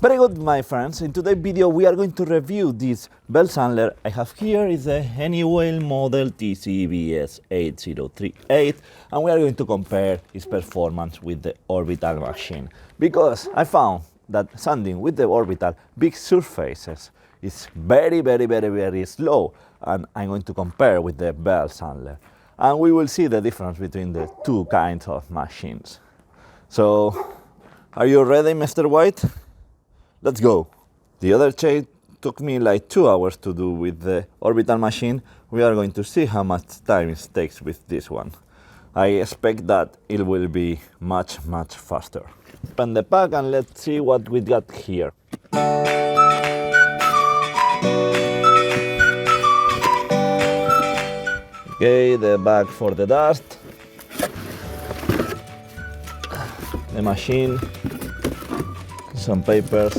Very good, my friends. In today's video we are going to review this belt sander I have here. Is a Einhell model TC-BS 8038, and we are going to compare its performance with the orbital machine, because I found that sanding with the orbital big surfaces is very slow, and I'm going to compare with the belt sander, and we will see the difference between the two kinds of machines. So, are you ready, Mr. White? Let's go. The other chain took me like 2 hours to do with the orbital machine. We are going to see how much time it takes with this one. I expect that it will be much faster. Open the pack and let's see what we got here. Okay, the bag for the dust, the machine, some papers,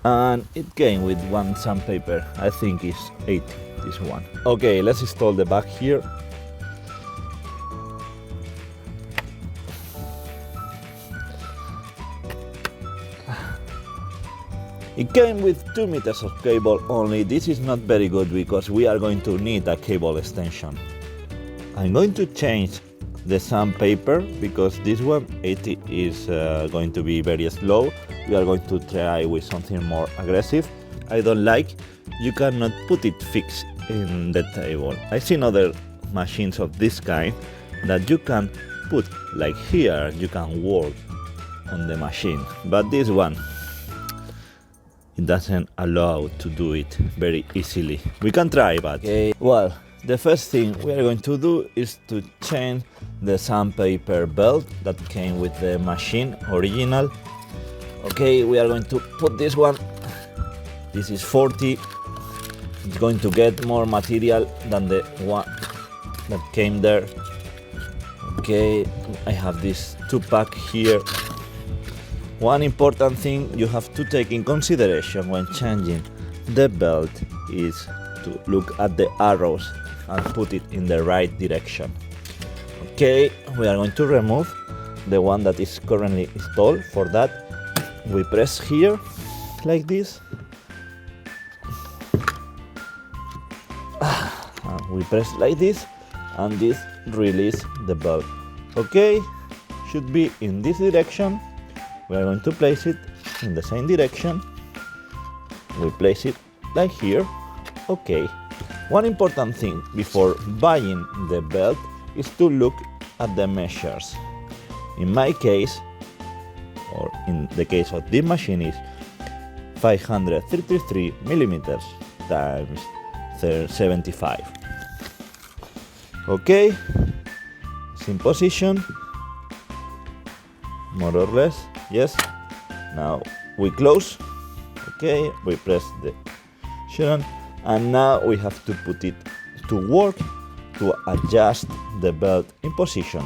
and it came with one sandpaper. I think it's 8, this one. Okay, let's install the bag here. It came with 2 meters of cable only. This is not very good because we are going to need a cable extension. I'm going to change the sandpaper because this one is going to be very slow. We are going to try with something more aggressive. I don't like, you cannot put it fixed in the table. I've seen other machines of this kind that you can put like here, you can work on the machine, but this one, it doesn't allow to do it very easily. We can try, but well, the first thing we are going to do is to change the sandpaper belt that came with the machine original. Okay, we are going to put this one. This is 40. It's going to get more material than the one that came there. Okay, I have this 2-pack here. One important thing you have to take in consideration when changing the belt is to look at the arrows and put it in the right direction. Okay, we are going to remove the one that is currently installed. For that, we press here like this. We press like this, and this releases the belt. Okay, should be in this direction. We are going to place it in the same direction. We place it like here. Okay. One important thing before buying the belt is to look at the measures. In my case, or in the case of this machine, is 533 millimeters times 75. Okay, it's in position, more or less. Yes, now we close. Okay, we press the button, and now we have to put it to work to adjust the belt in position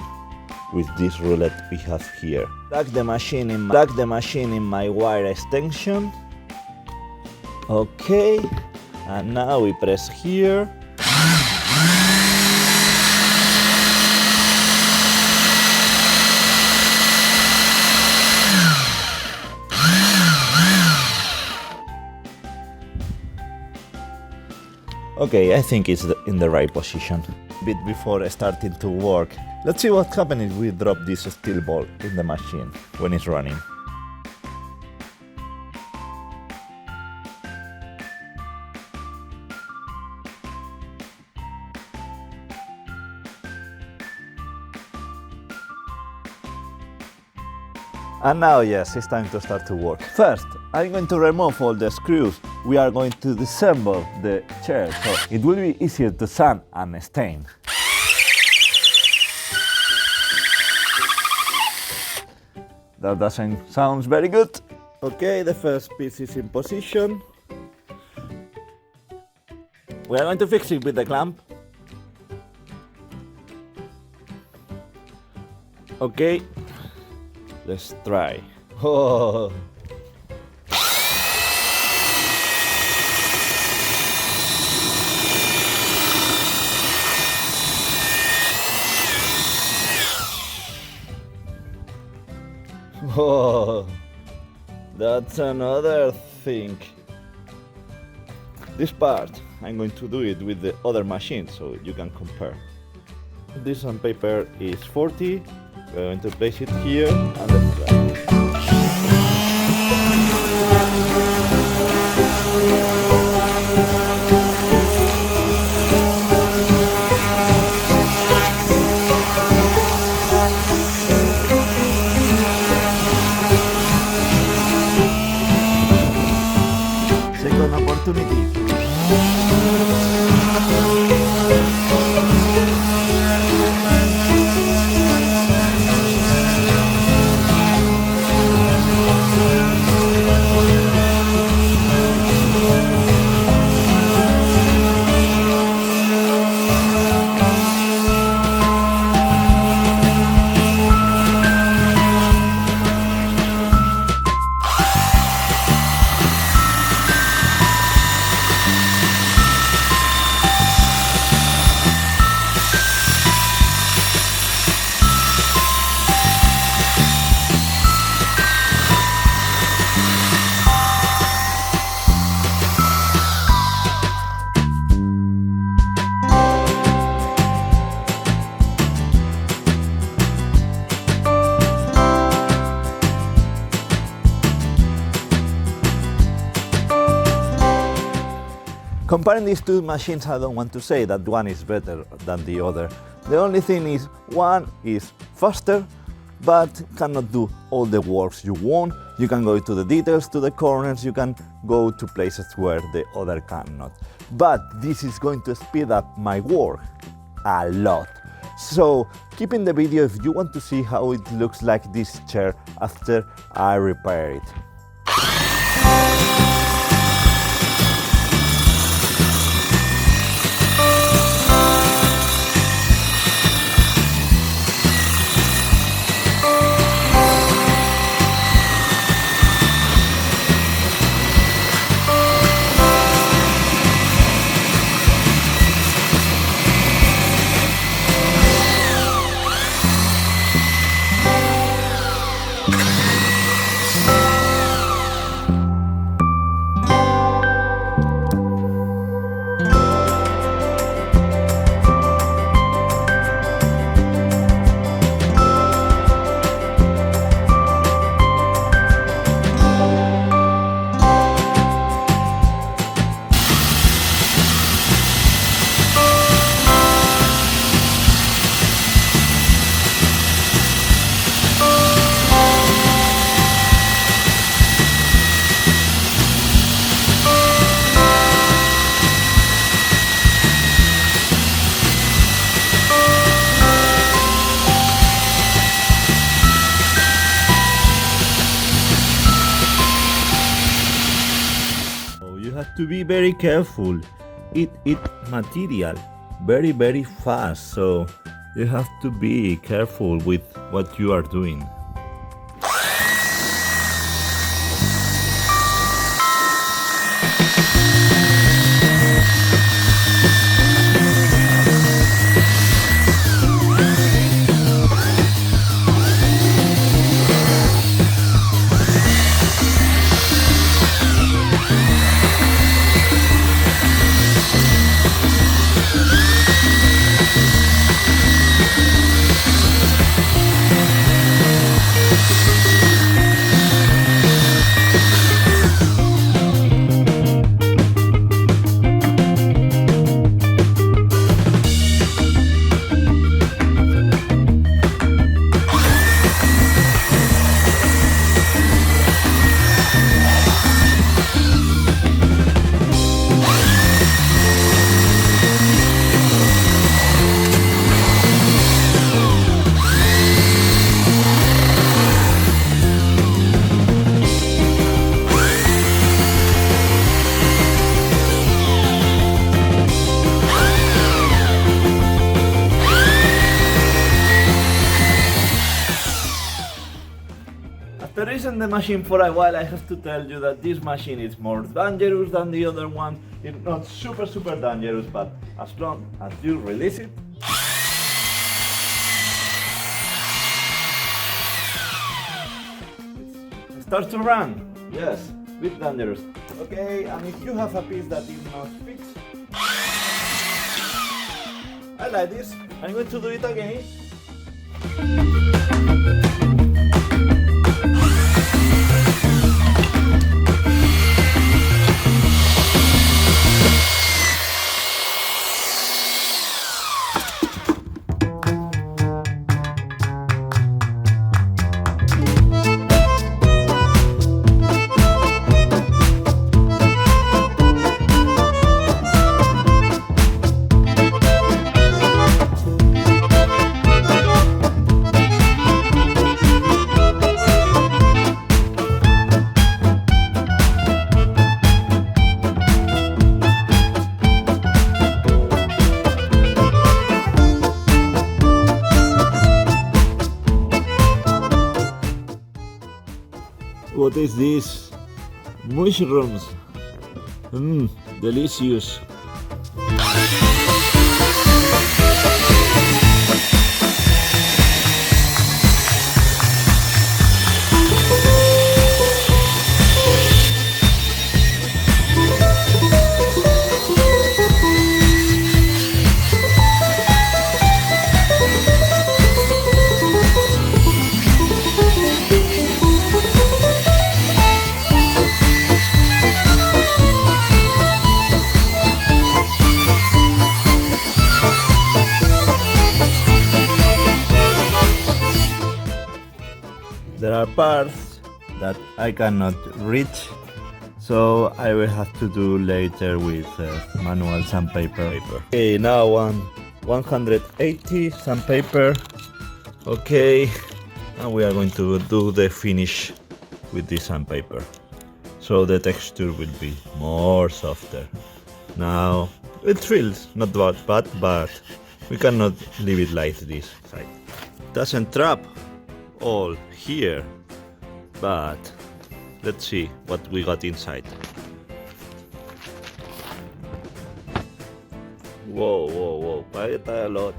with this roulette we have here. Plug the machine in my wire extension. Okay, and now we press here. Okay, I think it's in the right position. A bit before starting to work, let's see what happens if we drop this steel ball in the machine when it's running. And now, yes, it's time to start to work. First, I'm going to remove all the screws. We are going to disassemble the chair, so it will be easier to sand and stain. That doesn't sound very good. Okay, the first piece is in position. We are going to fix it with the clamp. Okay, let's try. Oh. Oh, that's another thing. This part, I'm going to do it with the other machine so you can compare. This sandpaper is 40. We're going to place it here and let's try. Second opportunity. Comparing these two machines, I don't want to say that one is better than the other. The only thing is one is faster, but cannot do all the works you want. You can go to the details, to the corners, you can go to places where the other cannot. But this is going to speed up my work a lot. So keep in the video if you want to see how it looks like this chair after I repair it. You have to be very careful. It material very fast, so you have to be careful with what you are doing. After using the machine for a while, I have to tell you that this machine is more dangerous than the other one. It's not super dangerous, but as long as you release it, Start to run. Yes, bit dangerous. Okay, and if you have a piece that is not fixed, I like this. I'm going to do it again. What is this? Mushrooms. Delicious. There are parts that I cannot reach, so I will have to do later with manual sandpaper. Okay, now 180 sandpaper. Okay, and we are going to do the finish with this sandpaper, so the texture will be more softer. Now it feels not that bad, but we cannot leave it like this. Doesn't trap all here, but let's see what we got inside. Whoa, quite a lot.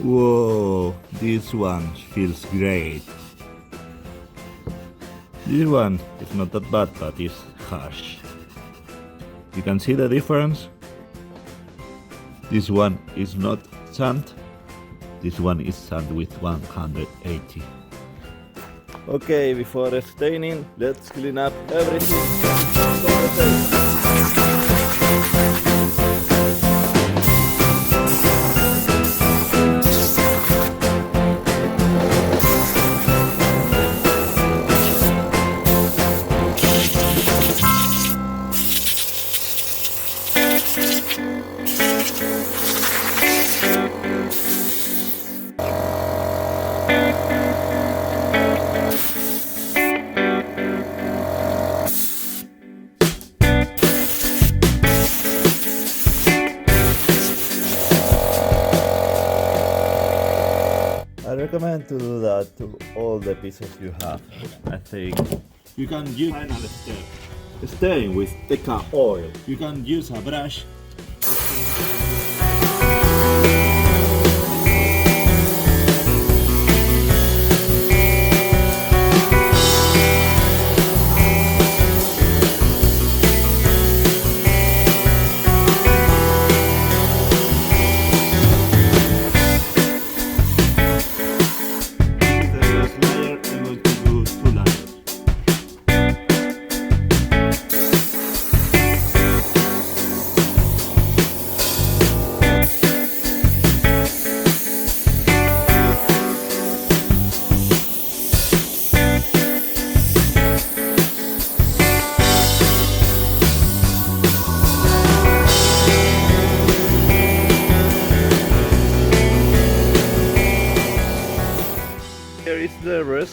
Whoa, this one feels great. This one is not that bad, but it's harsh. You can see the difference. This one is not sand. This one is sand with 180. Okay, before staining, let's clean up everything. I recommend to do that to all the pieces you have. I think you can use final step. Stain with Teka oil. You can use a brush.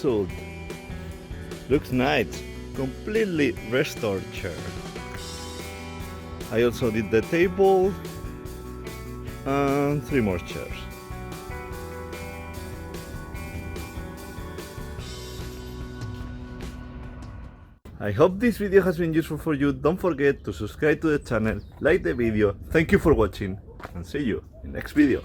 result. Looks nice. Completely restored chair. I also did the table and 3 more chairs. I hope this video has been useful for you. Don't forget to subscribe to the channel, like the video. Thank you for watching and see you in next video.